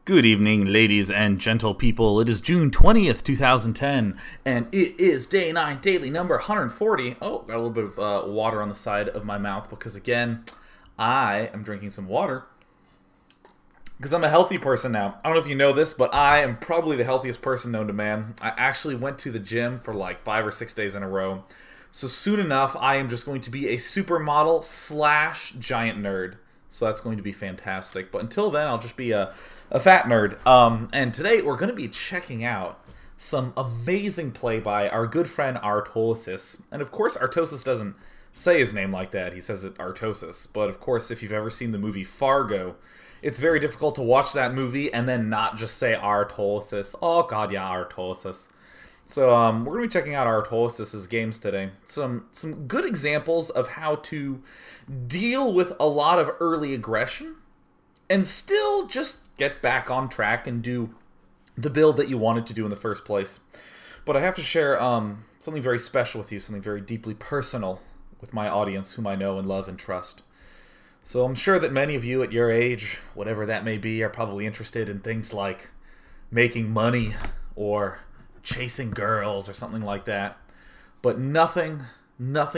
Good evening, ladies and gentle people. It is June 20th, 2010, and it is day 9, daily number 140. Oh, got a little bit of water on the side of my mouth because, again, I am drinking some water because I'm a healthy person now. I don't know if you know this, but I am probably the healthiest person known to man. I actually went to the gym for like 5 or 6 days in a row. So soon enough, I am just going to be a supermodel slash giant nerd. So that's going to be fantastic. But until then, I'll just be a fat nerd. And today we're going to be checking out some amazing play by our good friend Artosis. And of course, Artosis doesn't say his name like that. He says it Artosis. But of course, if you've ever seen the movie Fargo, it's very difficult to watch that movie and then not just say Artosis. Oh god, yeah, Artosis. So we're going to be checking out Artosis' games today. Some good examples of how to deal with a lot of early aggression and still just get back on track and do the build that you wanted to do in the first place. But I have to share something very special with you, something very deeply personal with my audience, whom I know and love and trust. So I'm sure that many of you at your age, whatever that may be, are probably interested in things like making money or chasing girls or something like that. But nothing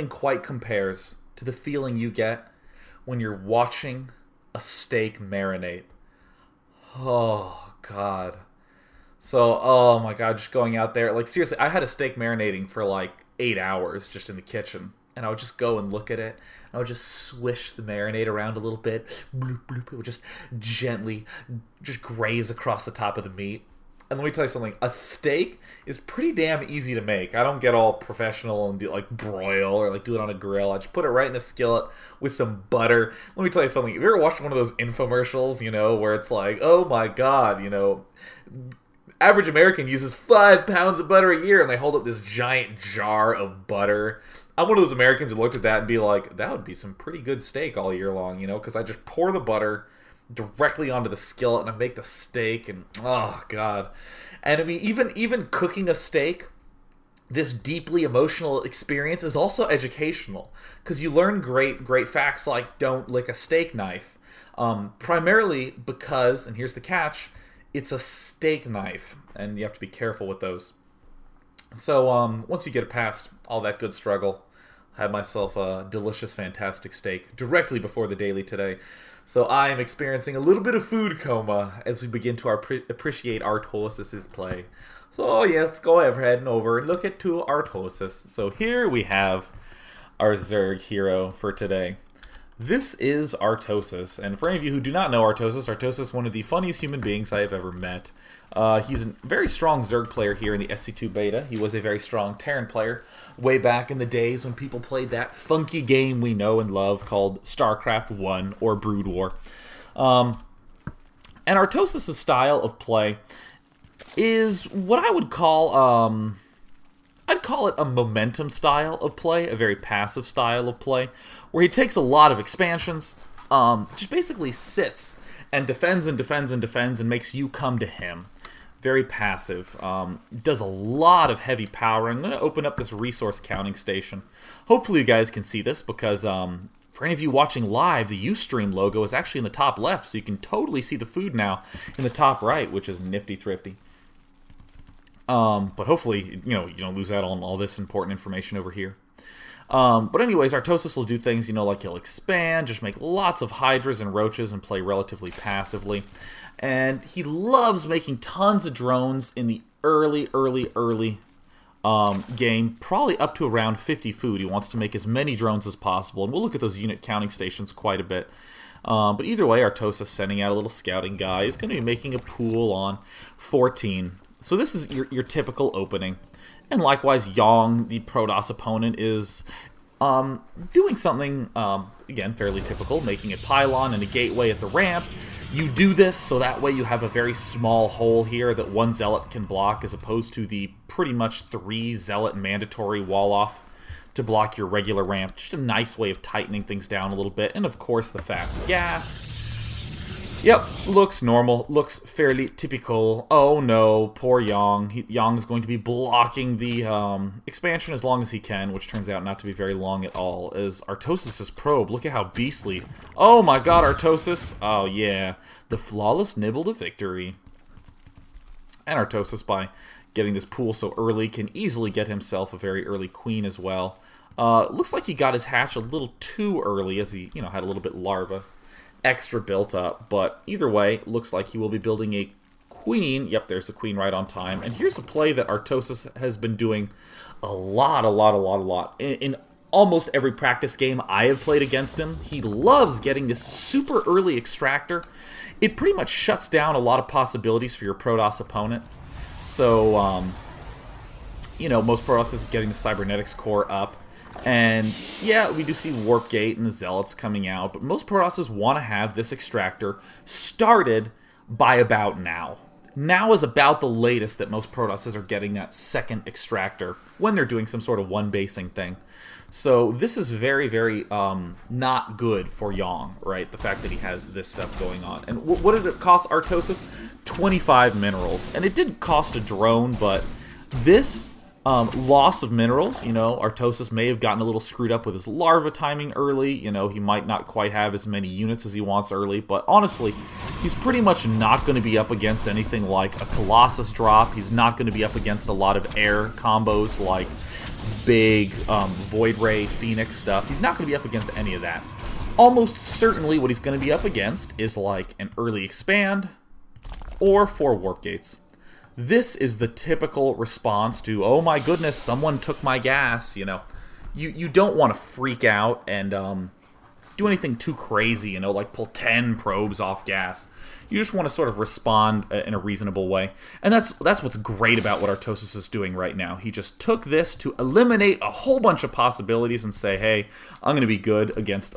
quite compares to the feeling you get when you're watching a steak marinate. Oh, God. So, oh my God, just going out there. Like, seriously, I had a steak marinating for like 8 hours just in the kitchen. And I would just go and look at it. I would just swish the marinade around a little bit. Bloop, bloop. It would just gently just graze across the top of the meat. And let me tell you something, a steak is pretty damn easy to make. I don't get all professional and do like broil or like do it on a grill. I just put it right in a skillet with some butter. Let me tell you something, have you ever watched one of those infomercials, where it's like, oh my god, average American uses 5 pounds of butter a year, and they hold up this giant jar of butter. I'm one of those Americans who looked at that and be like, that would be some pretty good steak all year long, because I just pour the butter directly onto the skillet and I make the steak, and oh god. And I mean, even cooking a steak, this deeply emotional experience is also educational because you learn great facts like don't lick a steak knife, primarily because, and here's the catch, it's a steak knife and you have to be careful with those. So once you get past all that good struggle, I had myself a delicious, fantastic steak directly before the daily today. So I am experiencing a little bit of food coma as we begin to appreciate Artosis' play. So yeah, let's go ahead and over and look at Artosis. So here we have our Zerg hero for today. This is Artosis, and for any of you who do not know Artosis is one of the funniest human beings I have ever met. He's a very strong Zerg player here in the SC2 beta. He was a very strong Terran player way back in the days when people played that funky game we know and love called Starcraft 1 or Brood War. And Artosis' style of play is what I would call I'd call it a momentum style of play, a very passive style of play, where he takes a lot of expansions, just basically sits and defends and defends and defends and makes you come to him. Very passive. Does a lot of heavy power. I'm going to open up this resource counting station. Hopefully you guys can see this because for any of you watching live, the Ustream logo is actually in the top left, so you can totally see the food now in the top right, which is nifty thrifty. But hopefully, you don't lose out on all this important information over here. But anyways, Artosis will do things, like he'll expand, just make lots of hydras and roaches and play relatively passively. And he loves making tons of drones in the early game, probably up to around 50 food. He wants to make as many drones as possible, and we'll look at those unit counting stations quite a bit. But either way, Artosis sending out a little scouting guy. He's going to be making a pool on 14. So this is your typical opening. And likewise, Yong, the Protoss opponent, is doing something, again, fairly typical, making a pylon and a gateway at the ramp. You do this so that way you have a very small hole here that one Zealot can block, as opposed to the pretty much 3 Zealot mandatory wall-off to block your regular ramp. Just a nice way of tightening things down a little bit. And of course, the fast gas. Yep, looks normal, looks fairly typical. Oh no, poor Yang. Yang's going to be blocking the expansion as long as he can, which turns out not to be very long at all, as Artosis' probe. Look at how beastly. Oh my god, Artosis. Oh yeah, the flawless nibble to victory. And Artosis, by getting this pool so early, can easily get himself a very early queen as well. Looks like he got his hatch a little too early, as he, had a little bit larva extra built up, but either way, looks like he will be building a queen. Yep, there's the queen right on time. And here's a play that Artosis has been doing a lot. In almost every practice game I have played against him, he loves getting this super early extractor. It pretty much shuts down a lot of possibilities for your Protoss opponent. So, most Protoss is getting the Cybernetics core up. And, yeah, we do see Warp Gate and the Zealots coming out, but most Protosses want to have this extractor started by about now. Now is about the latest that most Protosses are getting that second extractor when they're doing some sort of one-basing thing. So this is very, very not good for Yang, right? The fact that he has this stuff going on. And what did it cost Artosis? 25 minerals. And it did cost a drone, but this loss of minerals, Artosis may have gotten a little screwed up with his larva timing early. He might not quite have as many units as he wants early, but honestly, he's pretty much not going to be up against anything like a Colossus drop. He's not going to be up against a lot of air combos like big Void Ray, Phoenix stuff. He's not going to be up against any of that. Almost certainly what he's going to be up against is like an early expand or 4 warp gates. This is the typical response to, oh my goodness, someone took my gas, You don't want to freak out and do anything too crazy, like pull 10 probes off gas. You just want to sort of respond in a reasonable way. And that's what's great about what Artosis is doing right now. He just took this to eliminate a whole bunch of possibilities and say, hey, I'm going to be good against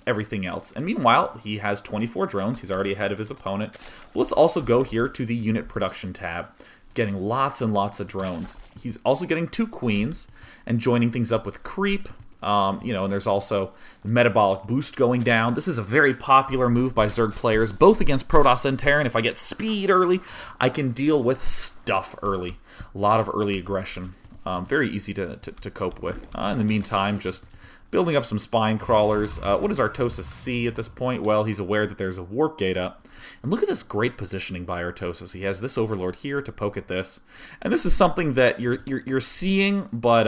everything else. And meanwhile, he has 24 drones. He's already ahead of his opponent. But let's also go here to the unit production tab, getting lots and lots of drones. He's also getting 2 queens and joining things up with creep. And there's also the metabolic boost going down. This is a very popular move by Zerg players, both against Protoss and Terran. If I get speed early, I can deal with stuff early. A lot of early aggression. Very easy to cope with. In the meantime, just building up some spine crawlers. What does Artosis see at this point? Well, he's aware that there's a warp gate up. And look at this great positioning by Artosis. He has this Overlord here to poke at this. And this is something that you're seeing, but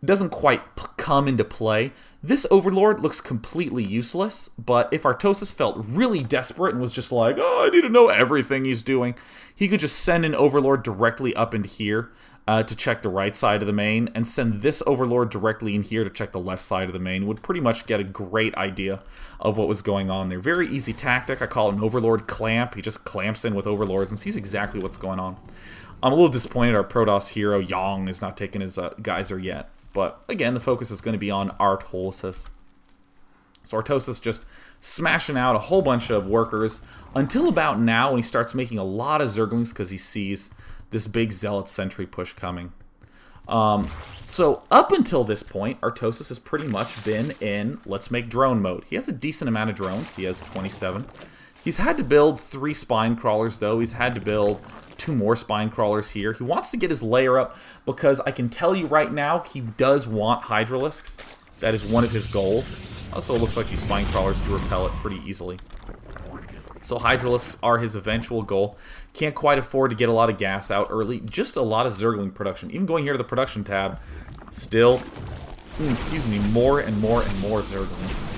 doesn't quite come into play. This Overlord looks completely useless, but if Artosis felt really desperate and was just like, oh, I need to know everything he's doing, he could just send an Overlord directly up into here to check the right side of the main, and send this Overlord directly in here to check the left side of the main. Would pretty much get a great idea of what was going on there. Very easy tactic. I call it an Overlord clamp. He just clamps in with Overlords and sees exactly what's going on. I'm a little disappointed our Protoss hero, Yang, is not taking his geyser yet. But, again, the focus is going to be on Artosis. So Artosis just smashing out a whole bunch of workers until about now when he starts making a lot of Zerglings because he sees this big Zealot Sentry push coming. So up until this point, Artosis has pretty much been in let's make drone mode. He has a decent amount of drones. He has 27. He's had to build 3 spine crawlers, though. He's had to build 2 more spine crawlers here. He wants to get his layer up because I can tell you right now he does want Hydralisks. That is one of his goals. Also, it looks like these spine crawlers do repel it pretty easily. So Hydralisks are his eventual goal. Can't quite afford to get a lot of gas out early. Just a lot of Zergling production. Even going here to the production tab, still, more and more Zerglings.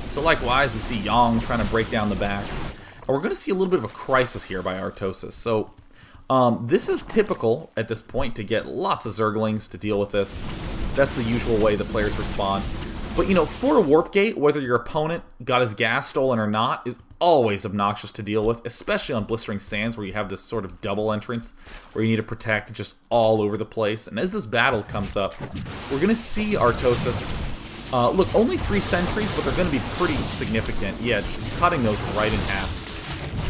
So likewise, we see Yang trying to break down the back. And we're going to see a little bit of a crisis here by Artosis. So this is typical at this point to get lots of Zerglings to deal with this. That's the usual way the players respond. But, for a Warp Gate, whether your opponent got his gas stolen or not, is always obnoxious to deal with, especially on Blistering Sands, where you have this sort of double entrance, where you need to protect just all over the place. And as this battle comes up, we're going to see Artosis... look, only 3 sentries, but they're going to be pretty significant. Yeah, cutting those right in half.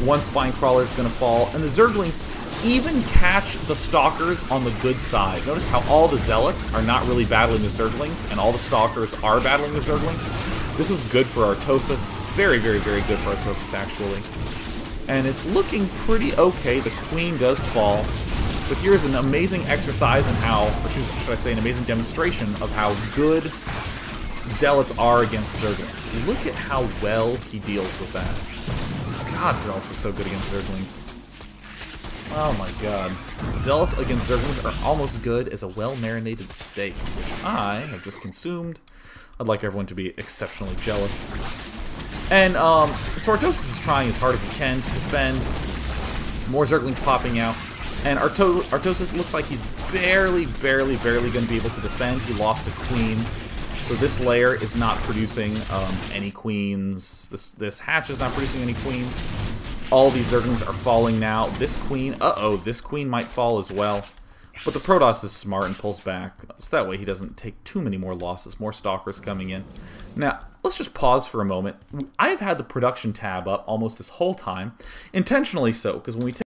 1 spine crawler is going to fall, and the Zerglings even catch the Stalkers on the good side. Notice how all the Zealots are not really battling the Zerglings, and all the Stalkers are battling the Zerglings. This was good for Artosis. Very, very, very good for Artosis, actually. And it's looking pretty okay. The queen does fall. But here's an amazing exercise in how, or should I say, an amazing demonstration of how good Zealots are against Zerglings. Look at how well he deals with that. God, Zealots were so good against Zerglings. Oh my god. Zealots against Zerglings are almost good as a well-marinated steak, which I have just consumed. I'd like everyone to be exceptionally jealous. And, so Artosis is trying as hard as he can to defend. More Zerglings popping out. And Artosis looks like he's barely going to be able to defend. He lost a queen. So this layer is not producing any queens. This hatch is not producing any queens. All these Zerglings are falling now. This queen, this queen might fall as well. But the Protoss is smart and pulls back, so that way he doesn't take too many more losses. More Stalkers coming in. Now, let's just pause for a moment. I've had the production tab up almost this whole time. Intentionally so, because when we take